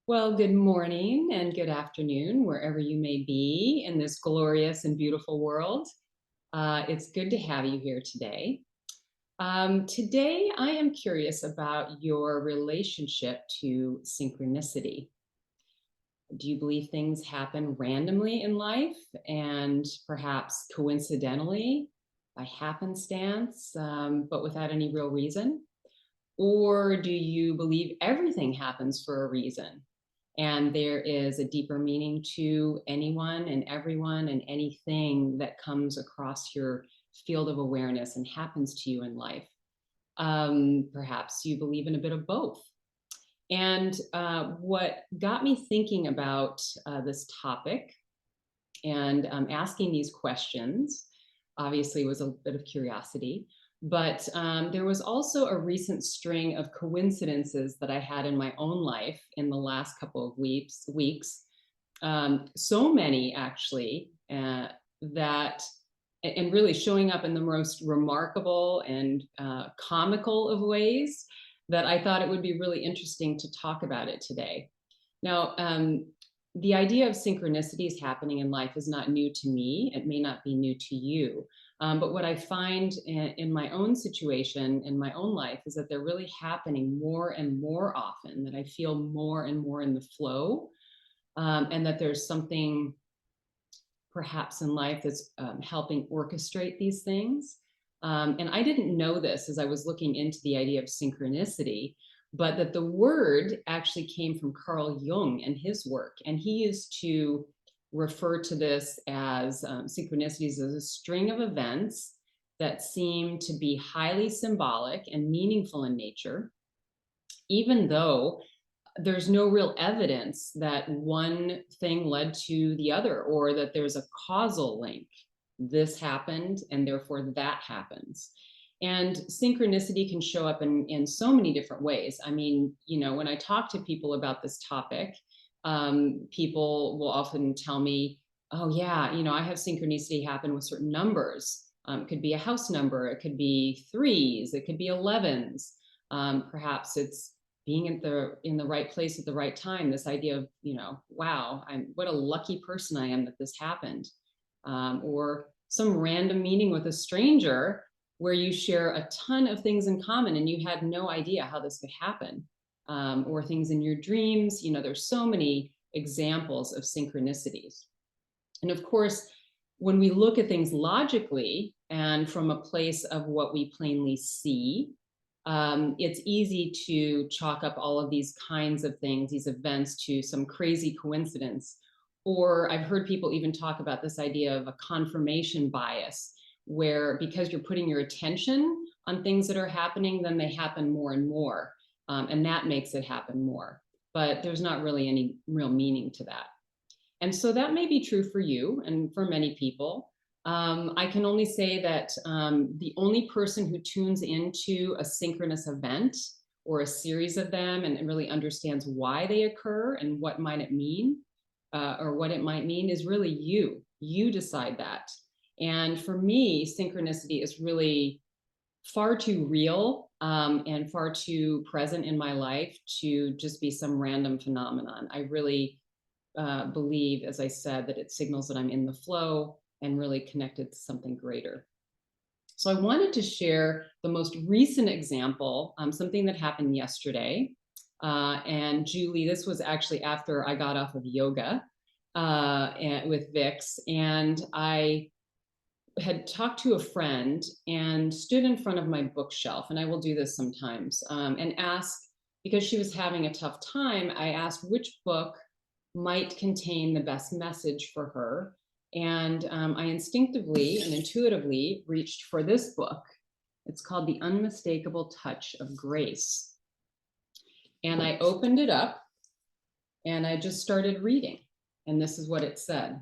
Well, good morning and good afternoon, wherever you may be in this glorious and beautiful world. It's good to have you here today. Today, I am curious about your relationship to synchronicity. Do you believe things happen randomly in life and perhaps coincidentally by happenstance, but without any real reason? Or do you believe everything happens for a reason? And there is a deeper meaning to anyone and everyone and anything that comes across your field of awareness and happens to you in life. Perhaps you believe in a bit of both. And what got me thinking about this topic and asking these questions obviously was a bit of curiosity. But there was also a recent string of coincidences that I had in my own life in the last couple of weeks. So many actually that, and really showing up in the most remarkable and comical of ways that I thought it would be really interesting to talk about it today. Now, the idea of synchronicities happening in life is not new to me. It may not be new to you. But what I find in my own situation, in my own life, is that they're really happening more and more often, that I feel more and more in the flow, and that there's something perhaps in life that's helping orchestrate these things. And I didn't know this as I was looking into the idea of synchronicity, but that the word actually came from Carl Jung and his work. And he used to refer to this as synchronicities as a string of events that seem to be highly symbolic and meaningful in nature, even though there's no real evidence that one thing led to the other or that there's a causal link. This happened and therefore that happens. And synchronicity can show up in so many different ways. I mean, when I talk to people about this topic, people will often tell me, oh, yeah, I have synchronicity happen with certain numbers. It could be a house number, it could be threes, it could be 11s. Perhaps it's being in the right place at the right time. This idea of, wow, what a lucky person I am that this happened. Or some random meeting with a stranger where you share a ton of things in common and you had no idea how this could happen. Or things in your dreams. There's so many examples of synchronicities. And of course, when we look at things logically and from a place of what we plainly see, it's easy to chalk up all of these kinds of things, these events, to some crazy coincidence. Or I've heard people even talk about this idea of a confirmation bias, where because you're putting your attention on things that are happening, then they happen more and more. And that makes it happen more. But there's not really any real meaning to that. And so that may be true for you and for many people. I can only say that the only person who tunes into a synchronous event or a series of them and really understands why they occur and what might it mean, or what it might mean, is really you. You decide that. And for me, synchronicity is really far too real, and far too present in my life to just be some random phenomenon. I really believe, as I said, that it signals that I'm in the flow and really connected to something greater. So I wanted to share the most recent example, something that happened yesterday. And Julie, this was actually after I got off of yoga with Vix, and I had talked to a friend and stood in front of my bookshelf, and I will do this sometimes, and ask, because she was having a tough time, I asked which book might contain the best message for her. And I instinctively and intuitively reached for this book. It's called The Unmistakable Touch of Grace. And I opened it up and I just started reading. And this is what it said.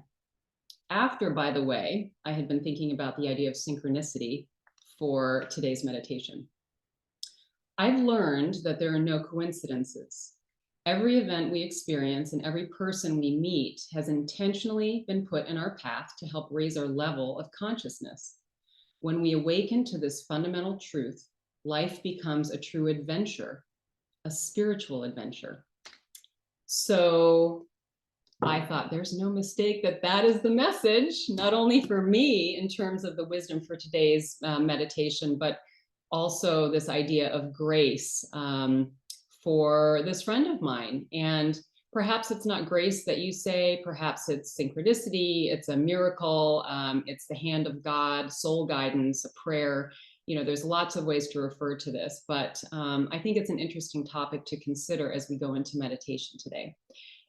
After, by the way, I had been thinking about the idea of synchronicity for today's meditation. I've learned that there are no coincidences. Every event we experience and every person we meet has intentionally been put in our path to help raise our level of consciousness. When we awaken to this fundamental truth, life becomes a true adventure, a spiritual adventure. So I thought there's no mistake that that is the message, not only for me in terms of the wisdom for today's meditation, but also this idea of grace for this friend of mine. And perhaps it's not grace that you say, perhaps it's synchronicity, it's a miracle, it's the hand of God, soul guidance, a prayer. You know, there's lots of ways to refer to this, but I think it's an interesting topic to consider as we go into meditation today.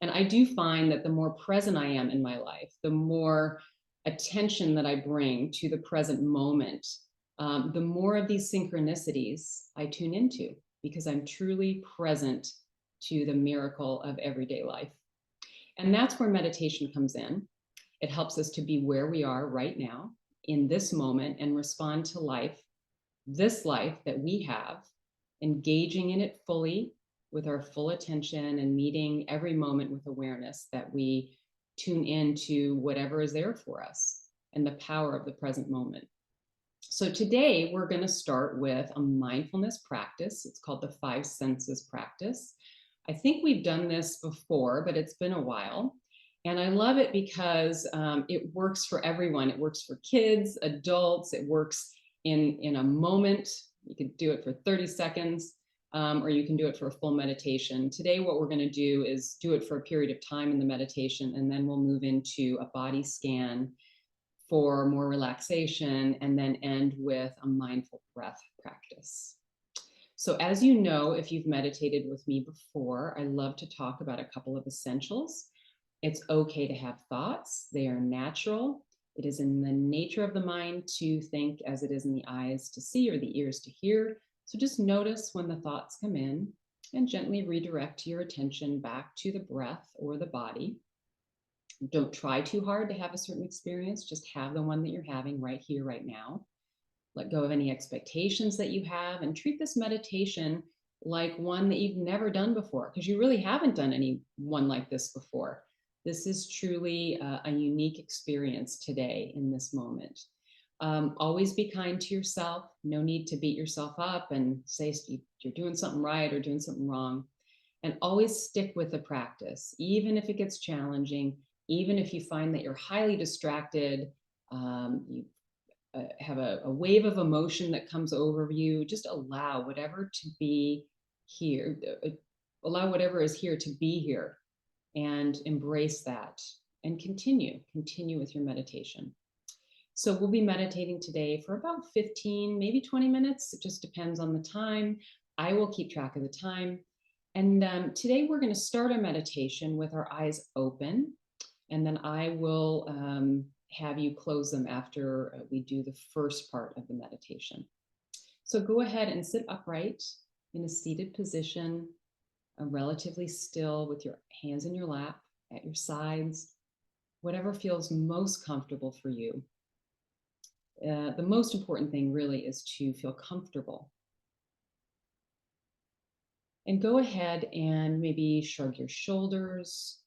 And I do find that the more present I am in my life, the more attention that I bring to the present moment, the more of these synchronicities I tune into because I'm truly present to the miracle of everyday life. And that's where meditation comes in. It helps us to be where we are right now in this moment and respond to life, this life that we have, engaging in it fully with our full attention and meeting every moment with awareness that we tune into whatever is there for us and the power of the present moment. So today we're going to start with a mindfulness practice. It's called the five senses practice. I think we've done this before, but it's been a while. And I love it because it works for everyone. It works for kids, adults. It works in a moment. You could do it for 30 seconds, or you can do it for a full meditation. Today, what we're going to do is do it for a period of time in the meditation, and then we'll move into a body scan for more relaxation, and then end with a mindful breath practice. So as you know, if you've meditated with me before, I love to talk about a couple of essentials. It's okay to have thoughts. They are natural. It is in the nature of the mind to think as it is in the eyes to see or the ears to hear. So just notice when the thoughts come in and gently redirect your attention back to the breath or the body. Don't try too hard to have a certain experience. Just have the one that you're having right here, right now. Let go of any expectations that you have and treat this meditation like one that you've never done before, because you really haven't done any one like this before. This is truly a unique experience today in this moment. Always be kind to yourself. No need to beat yourself up and say you're doing something right or doing something wrong. And always stick with the practice, even if it gets challenging, even if you find that you're highly distracted, you have a wave of emotion that comes over you. Just allow whatever to be here, allow whatever is here to be here, and embrace that and continue with your meditation. So we'll be meditating today for about 15, maybe 20 minutes. It just depends on the time. I will keep track of the time. And today we're going to start our meditation with our eyes open, and then I will have you close them after we do the first part of the meditation. So go ahead and sit upright in a seated position, relatively still, with your hands in your lap, at your sides, whatever feels most comfortable for you. The most important thing really is to feel comfortable. And go ahead and maybe shrug your shoulders.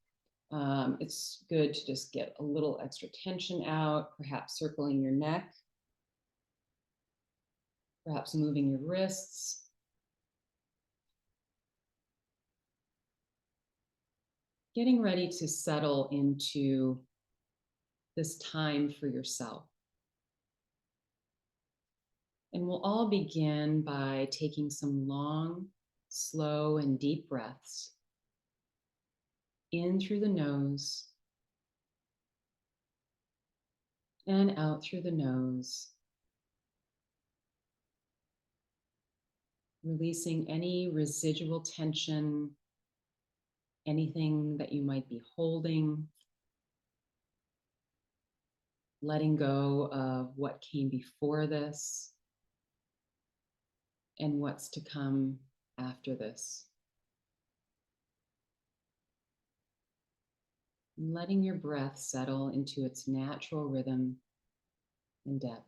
It's good to just get a little extra tension out, perhaps circling your neck, perhaps moving your wrists. Getting ready to settle into this time for yourself. And we'll all begin by taking some long, slow, and deep breaths in through the nose and out through the nose, releasing any residual tension, anything that you might be holding, letting go of what came before this and what's to come after this. And letting your breath settle into its natural rhythm and depth.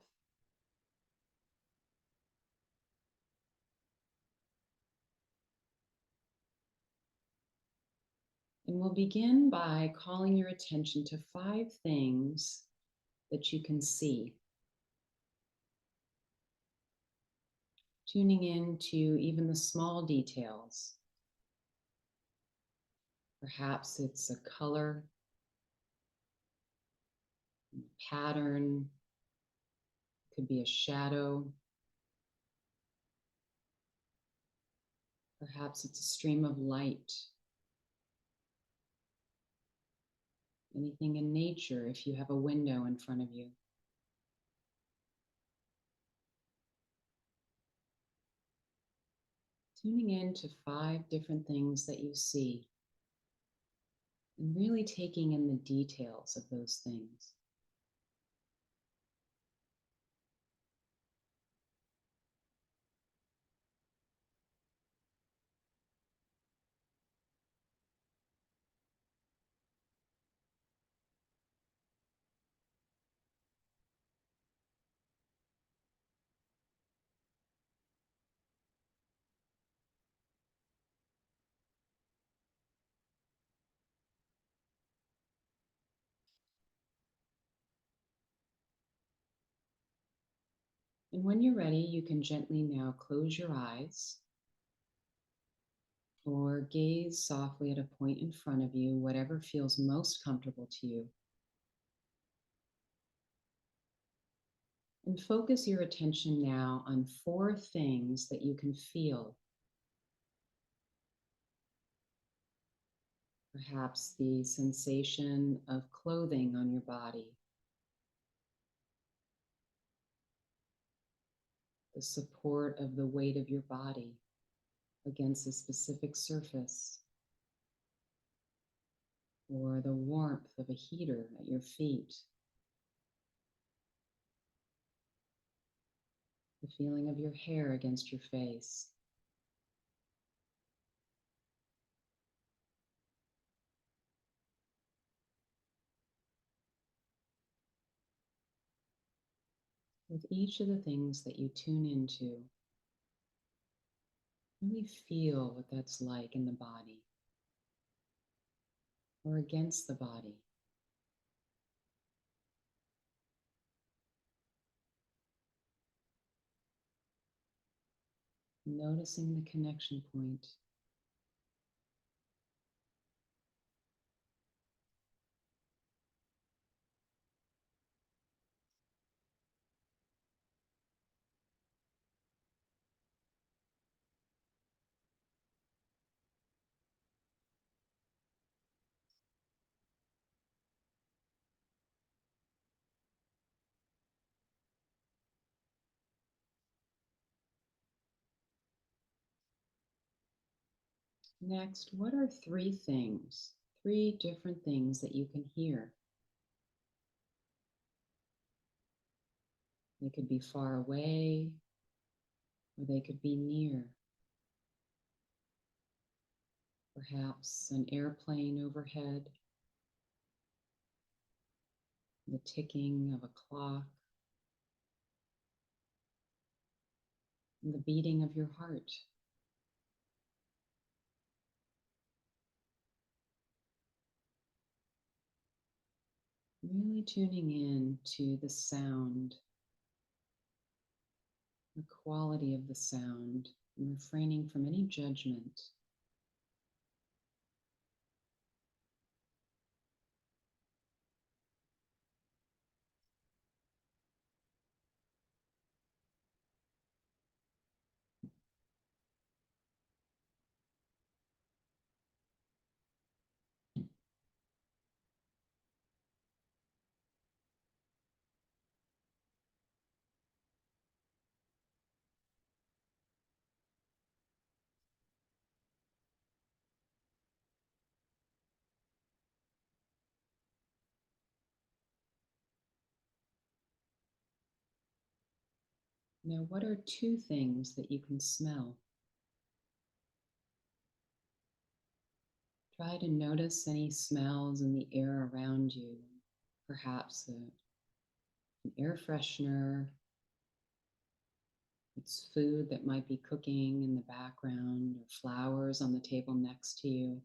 And we'll begin by calling your attention to 5 things that you can see. Tuning in to even the small details. Perhaps it's a color, pattern, could be a shadow. Perhaps it's a stream of light. Anything in nature if you have a window in front of you. Tuning in to 5 different things that you see and really taking in the details of those things. And when you're ready, you can gently now close your eyes or gaze softly at a point in front of you, whatever feels most comfortable to you. And focus your attention now on 4 things that you can feel. Perhaps the sensation of clothing on your body, the support of the weight of your body against a specific surface, or the warmth of a heater at your feet, the feeling of your hair against your face. With each of the things that you tune into, really feel what that's like in the body or against the body. Noticing the connection point. Next, what are 3 things, 3 different things that you can hear? They could be far away or they could be near. Perhaps an airplane overhead, the ticking of a clock, and the beating of your heart. Really tuning in to the sound, the quality of the sound, and refraining from any judgment. Now, what are 2 things that you can smell? Try to notice any smells in the air around you. Perhaps an air freshener, it's food that might be cooking in the background, or flowers on the table next to you.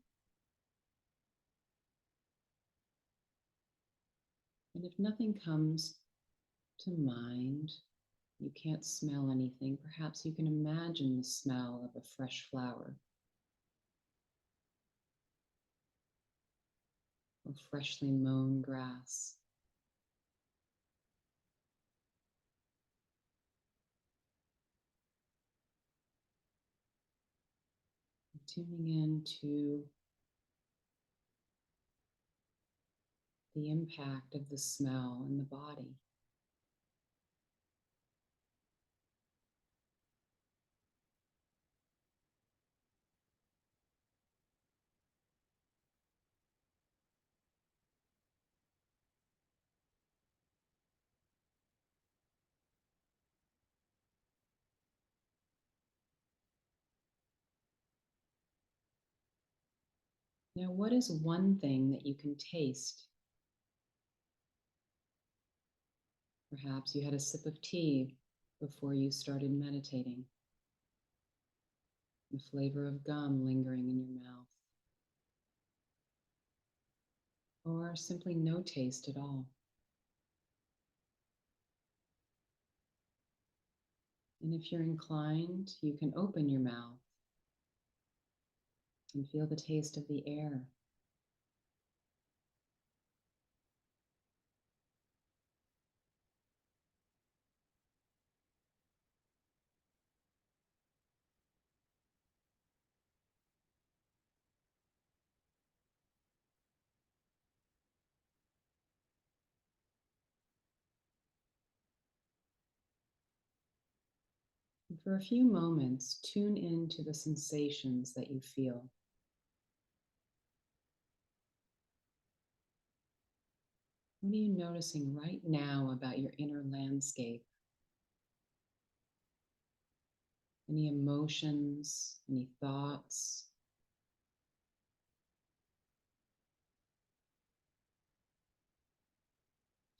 And if nothing comes to mind, you can't smell anything, perhaps you can imagine the smell of a fresh flower. or freshly mown grass. Tuning into the impact of the smell in the body. Now, what is one thing that you can taste? Perhaps you had a sip of tea before you started meditating, the flavor of gum lingering in your mouth, or simply no taste at all. And if you're inclined, you can open your mouth and feel the taste of the air. And for a few moments, tune into the sensations that you feel. What are you noticing right now about your inner landscape? Any emotions, any thoughts?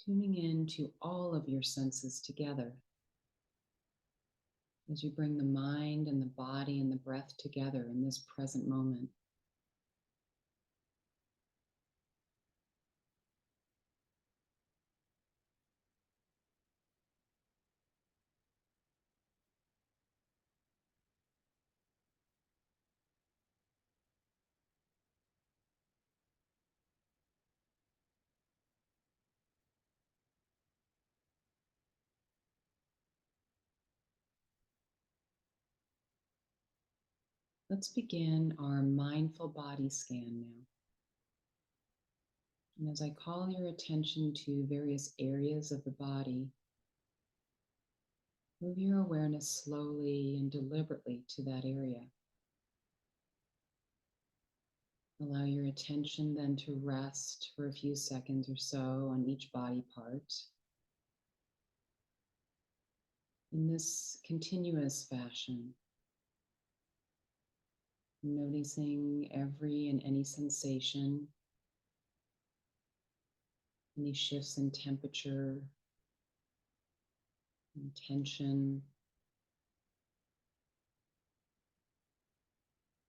Tuning into all of your senses together as you bring the mind and the body and the breath together in this present moment. Let's begin our mindful body scan now. And as I call your attention to various areas of the body, move your awareness slowly and deliberately to that area. Allow your attention then to rest for a few seconds or so on each body part. In this continuous fashion, noticing every and any sensation, any shifts in temperature, and tension,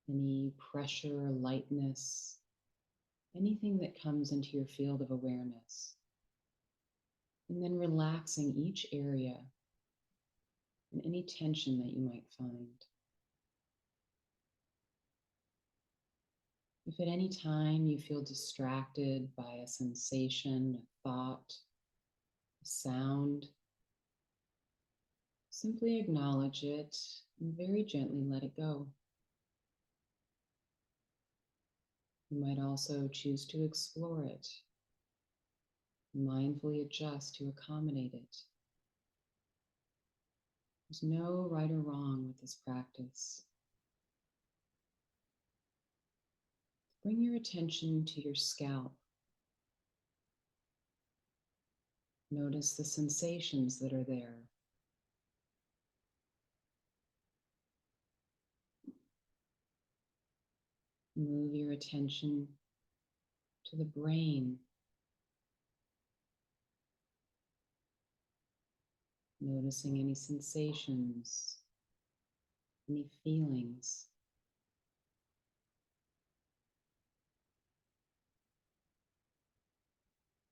any pressure or lightness, anything that comes into your field of awareness. And then relaxing each area and any tension that you might find. If at any time you feel distracted by a sensation, a thought, a sound, simply acknowledge it and very gently let it go. You might also choose to explore it, mindfully adjust to accommodate it. There's no right or wrong with this practice. Bring your attention to your scalp. Notice the sensations that are there. Move your attention to the brain. Noticing any sensations, any feelings.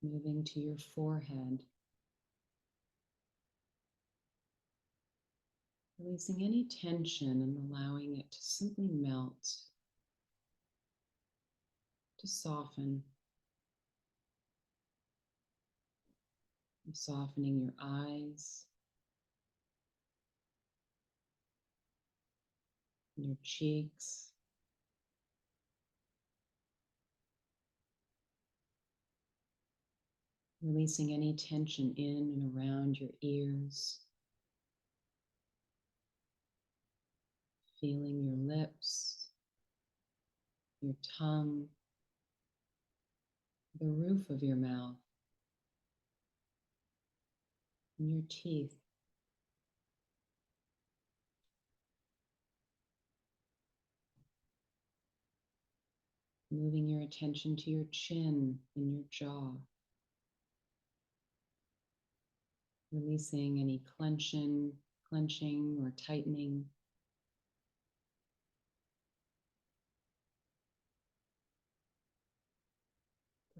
Moving to your forehead. Releasing any tension and allowing it to simply melt, to soften. Softening your eyes, your cheeks, releasing any tension in and around your ears, feeling your lips, your tongue, the roof of your mouth, and your teeth. Moving your attention to your chin and your jaw, releasing any clenching or tightening.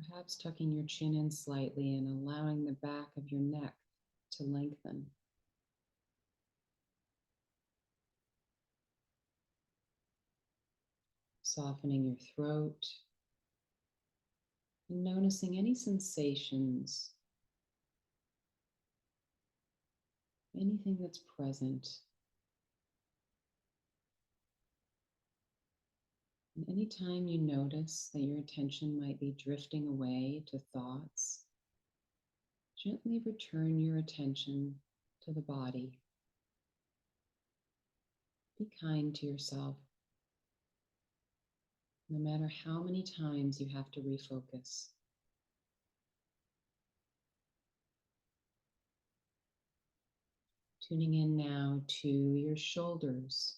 Perhaps tucking your chin in slightly and allowing the back of your neck to lengthen. Softening your throat and noticing any sensations, anything that's present. And anytime you notice that your attention might be drifting away to thoughts, gently return your attention to the body. Be kind to yourself, no matter how many times you have to refocus. Tuning in now to your shoulders,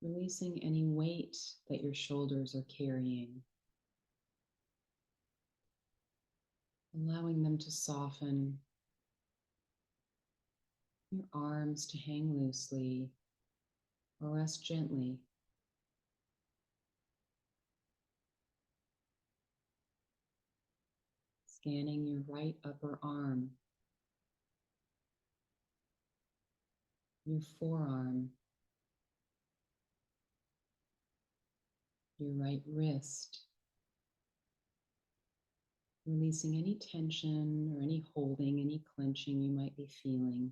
releasing any weight that your shoulders are carrying, allowing them to soften, your arms to hang loosely or rest gently. Scanning your right upper arm, your forearm, your right wrist, releasing any tension or any holding, any clenching you might be feeling.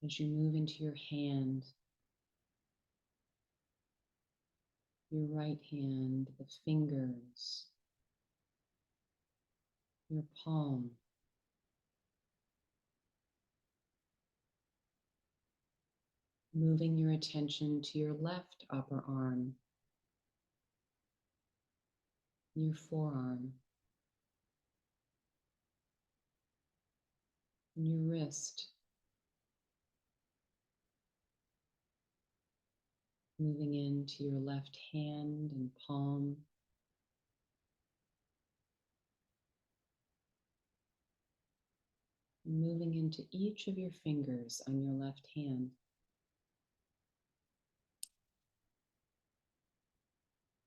As you move into your hand, your right hand, the fingers, your palm, moving your attention to your left upper arm, your forearm, and your wrist, moving into your left hand and palm, and moving into each of your fingers on your left hand.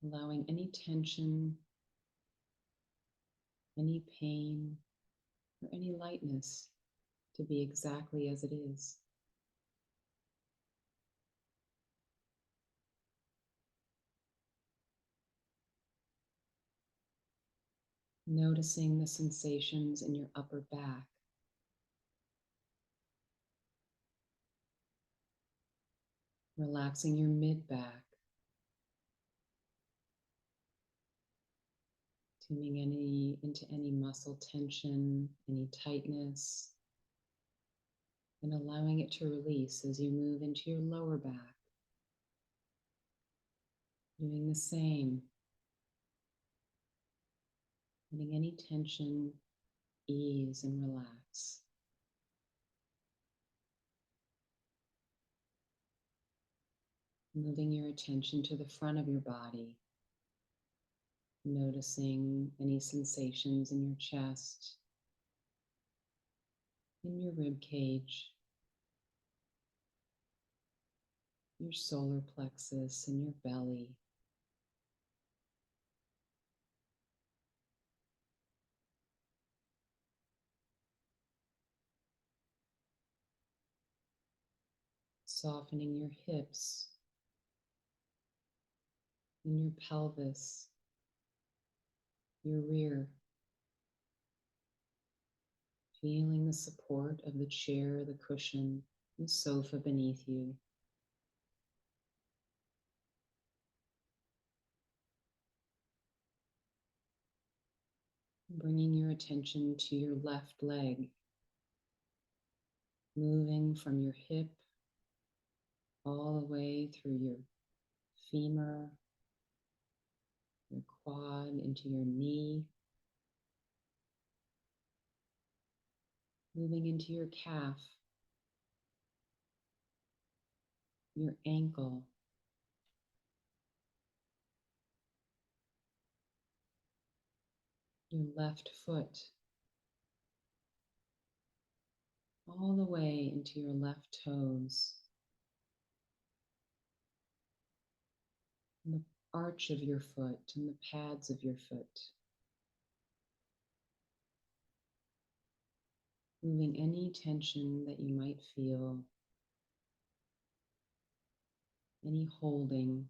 Allowing any tension, any pain, or any lightness to be exactly as it is. Noticing the sensations in your upper back. Relaxing your mid-back. Tuning into any muscle tension, any tightness, and allowing it to release as you move into your lower back. Doing the same. Letting any tension ease and relax. Moving your attention to the front of your body. Noticing any sensations in your chest, in your rib cage, your solar plexus, and your belly. Softening your hips and your pelvis, your rear, feeling the support of the chair, the cushion, the sofa beneath you. Bringing your attention to your left leg, moving from your hip all the way through your femur, your quad, into your knee, moving into your calf, your ankle, your left foot, all the way into your left toes, and the arch of your foot and the pads of your foot. Moving any tension that you might feel, any holding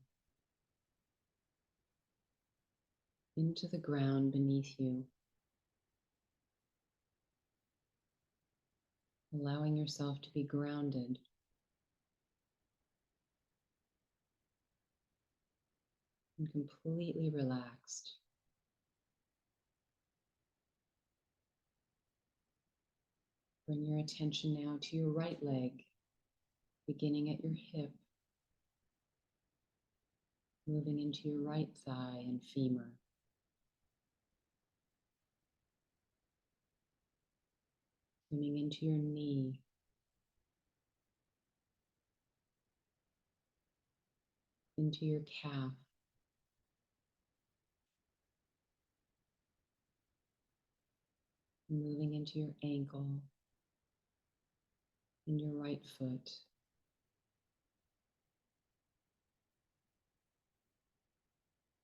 into the ground beneath you. Allowing yourself to be grounded. And completely relaxed. Bring your attention now to your right leg, beginning at your hip, moving into your right thigh and femur. Moving into your knee, into your calf, moving into your ankle and your right foot.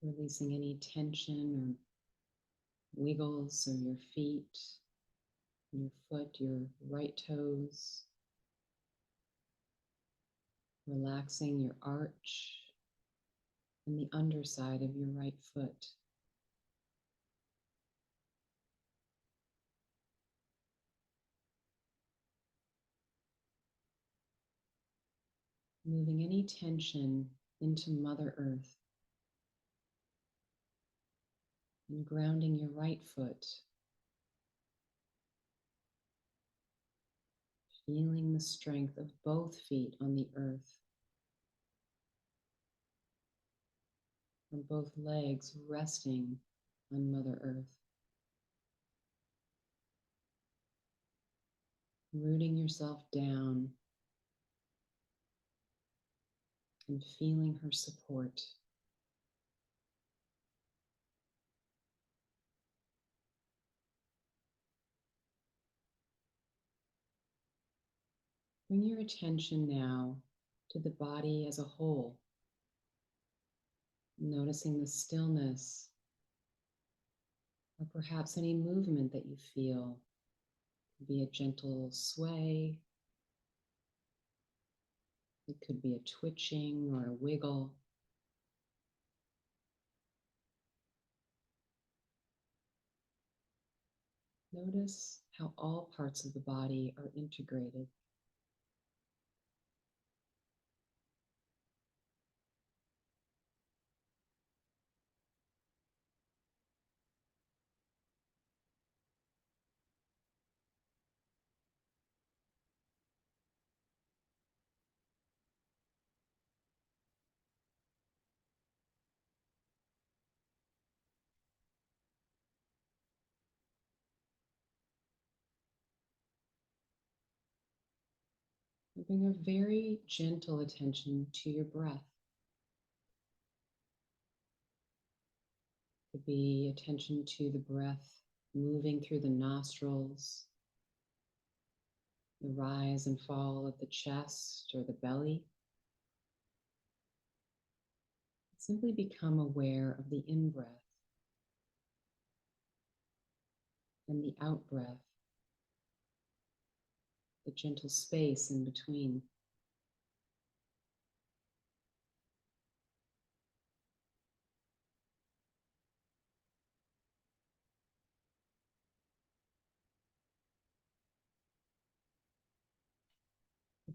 Releasing any tension or wiggles of your feet, your foot, your right toes. Relaxing your arch and the underside of your right foot. Moving any tension into Mother Earth and grounding your right foot. Feeling the strength of both feet on the earth. And both legs resting on Mother Earth. Rooting yourself down and feeling her support. Bring your attention now to the body as a whole, noticing the stillness or perhaps any movement that you feel. It could be a gentle sway, it could be a twitching or a wiggle. Notice how all parts of the body are integrated. Bring a very gentle attention to your breath. It could be attention to the breath moving through the nostrils, the rise and fall of the chest or the belly. Simply become aware of the in-breath and the out-breath, the gentle space in between.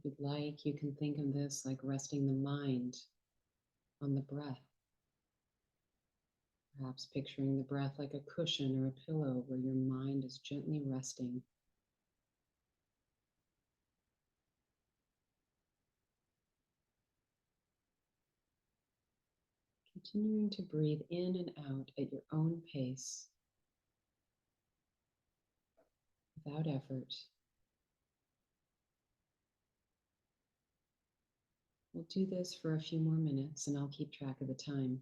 If you'd like, you can think of this like resting the mind on the breath. Perhaps picturing the breath like a cushion or a pillow where your mind is gently resting. Continuing to breathe in and out at your own pace without effort. We'll do this for a few more minutes and I'll keep track of the time.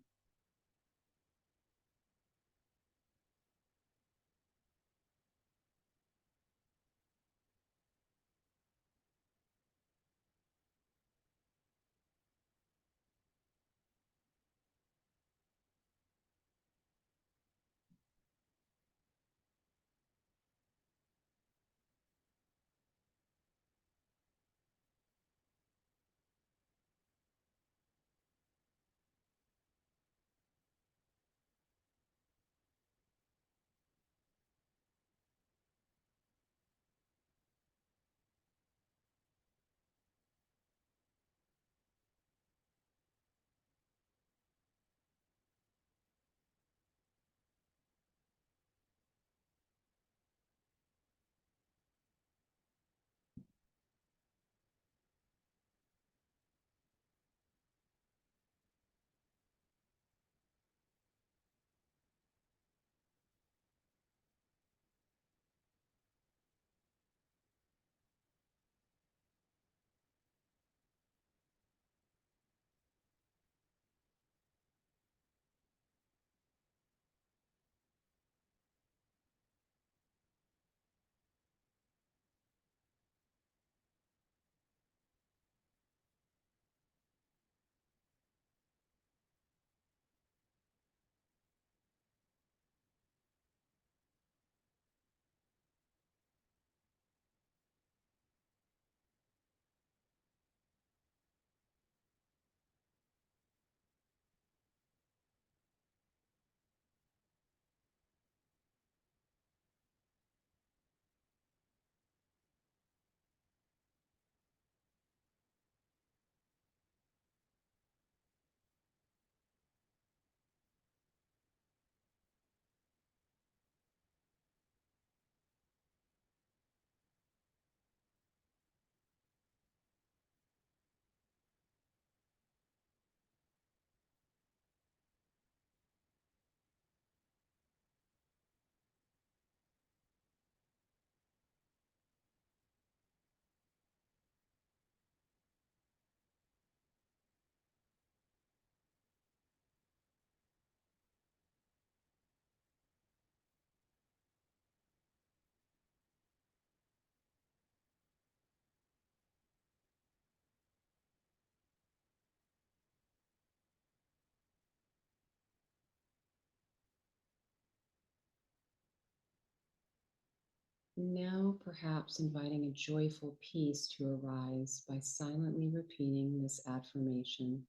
Now, perhaps inviting a joyful peace to arise by silently repeating this affirmation.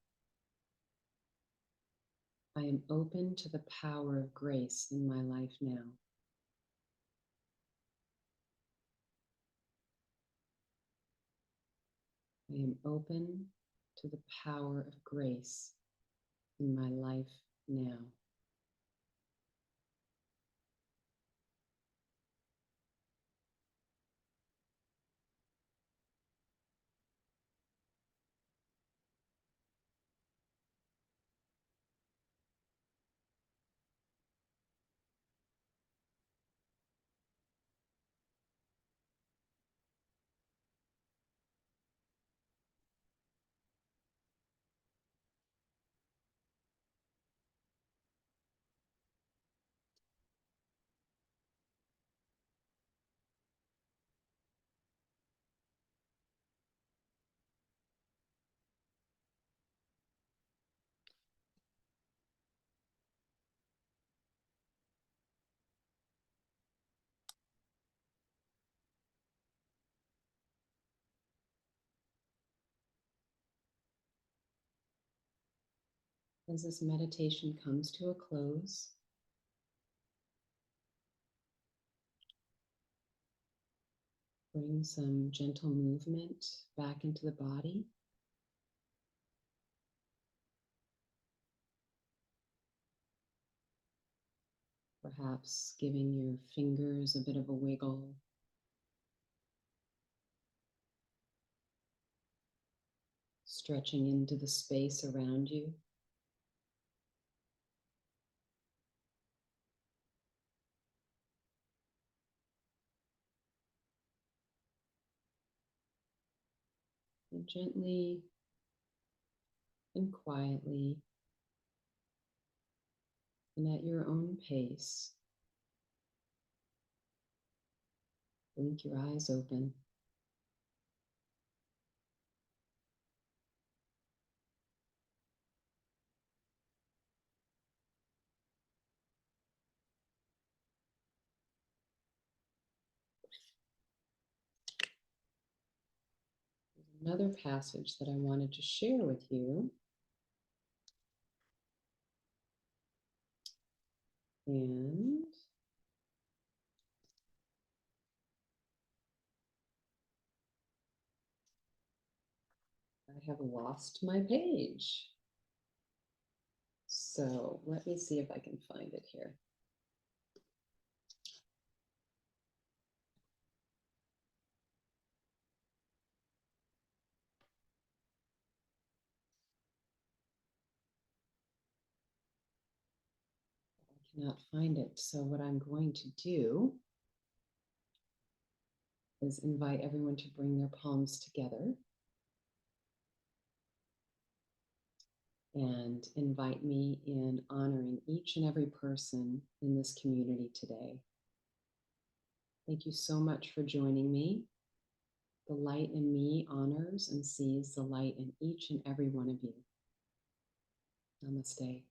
I am open to the power of grace in my life now. I am open to the power of grace in my life now. As this meditation comes to a close, Bring some gentle movement back into the body. Perhaps giving your fingers a bit of a wiggle. Stretching into the space around you. And gently and quietly and at your own pace, blink your eyes open. There's another passage that I wanted to share with you. And I have lost my page. So let me see if I can find it here. I cannot find it. So what I'm going to do is invite everyone to bring their palms together and invite me in honoring each and every person in this community today. Thank you so much for joining me. The light in me honors and sees the light in each and every one of you. Namaste.